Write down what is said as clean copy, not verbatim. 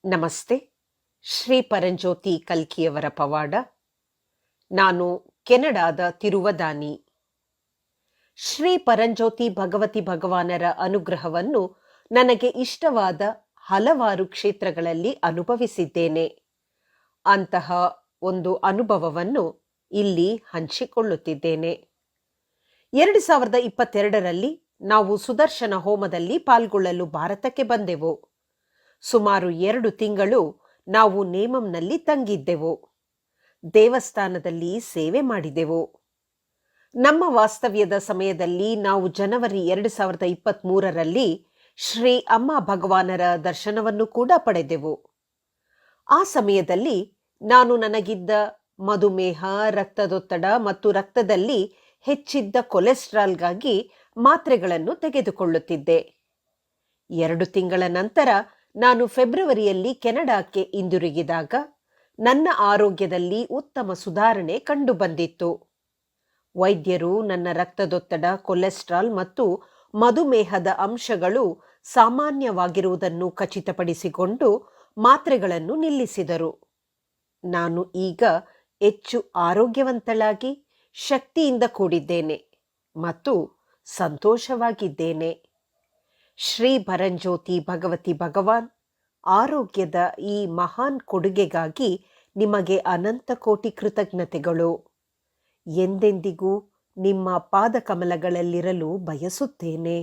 ನಮಸ್ತೆ. ಶ್ರೀ ಪರಂಜ್ಯೋತಿ ಕಲ್ಕಿಯವರ ಪವಾಡ. ನಾನು ಕೆನಡಾದ ತಿರುವದಾನಿ. ಶ್ರೀ ಪರಂಜ್ಯೋತಿ ಭಗವತಿ ಭಗವಾನರ ಅನುಗ್ರಹವನ್ನು ನನಗೆ ಇಷ್ಟವಾದ ಹಲವಾರು ಕ್ಷೇತ್ರಗಳಲ್ಲಿ ಅನುಭವಿಸಿದ್ದೇನೆ. ಅಂತಹ ಒಂದು ಅನುಭವವನ್ನು ಇಲ್ಲಿ ಹಂಚಿಕೊಳ್ಳುತ್ತಿದ್ದೇನೆ. 2022ರಲ್ಲಿ ನಾವು ಸುದರ್ಶನ ಹೋಮದಲ್ಲಿ ಪಾಲ್ಗೊಳ್ಳಲು ಭಾರತಕ್ಕೆ ಬಂದೆವು. ಸುಮಾರು 2 ತಿಂಗಳು ನಾವು ನೇಮಂನಲ್ಲಿ ತಂಗಿದ್ದೆವು. ದೇವಸ್ಥಾನದಲ್ಲಿ ಸೇವೆ ಮಾಡಿದೆವು. ನಮ್ಮ ವಾಸ್ತವ್ಯದ ಸಮಯದಲ್ಲಿ ನಾವು ಜನವರಿ 2023ರಲ್ಲಿ ಶ್ರೀ ಅಮ್ಮ ಭಗವಾನರ ದರ್ಶನವನ್ನು ಕೂಡ ಪಡೆದೆವು. ಆ ಸಮಯದಲ್ಲಿ ನಾನು ನನಗಿದ್ದ ಮಧುಮೇಹ, ರಕ್ತದೊತ್ತಡ ಮತ್ತು ರಕ್ತದಲ್ಲಿ ಹೆಚ್ಚಿದ್ದ ಕೊಲೆಸ್ಟ್ರಾಲ್ಗಾಗಿ ಮಾತ್ರೆಗಳನ್ನು ತೆಗೆದುಕೊಳ್ಳುತ್ತಿದ್ದೆ. 2 ತಿಂಗಳ ನಂತರ ನಾನು ಫೆಬ್ರವರಿಯಲ್ಲಿ ಕೆನಡಾಕ್ಕೆ ಹಿಂದಿರುಗಿದಾಗ ನನ್ನ ಆರೋಗ್ಯದಲ್ಲಿ ಉತ್ತಮ ಸುಧಾರಣೆ ಕಂಡುಬಂದಿತ್ತು. ವೈದ್ಯರು ನನ್ನ ರಕ್ತದೊತ್ತಡ, ಕೊಲೆಸ್ಟ್ರಾಲ್ ಮತ್ತು ಮಧುಮೇಹದ ಅಂಶಗಳು ಸಾಮಾನ್ಯವಾಗಿರುವುದನ್ನು ಖಚಿತಪಡಿಸಿಕೊಂಡು ಮಾತ್ರೆಗಳನ್ನು ನಿಲ್ಲಿಸಿದರು. ನಾನು ಈಗ ಹೆಚ್ಚು ಆರೋಗ್ಯವಂತಳಾಗಿ ಶಕ್ತಿಯಿಂದ ಕೂಡಿದ್ದೇನೆ ಮತ್ತು ಸಂತೋಷವಾಗಿದ್ದೇನೆ. ಶ್ರೀ ಪರಂಜ್ಯೋತಿ ಭಗವತಿ ಭಗವಾನ್ ಆರೋಗ್ಯದ ಈ ಮಹಾನ್ ಕೊಡುಗೆಗಾಗಿ ನಿಮಗೆ ಅನಂತ ಕೋಟಿ ಕೃತಜ್ಞತೆಗಳು. ಎಂದೆಂದಿಗೂ ನಿಮ್ಮ ಪಾದಕಮಲಗಳಲ್ಲಿರಲು ಬಯಸುತ್ತೇನೆ.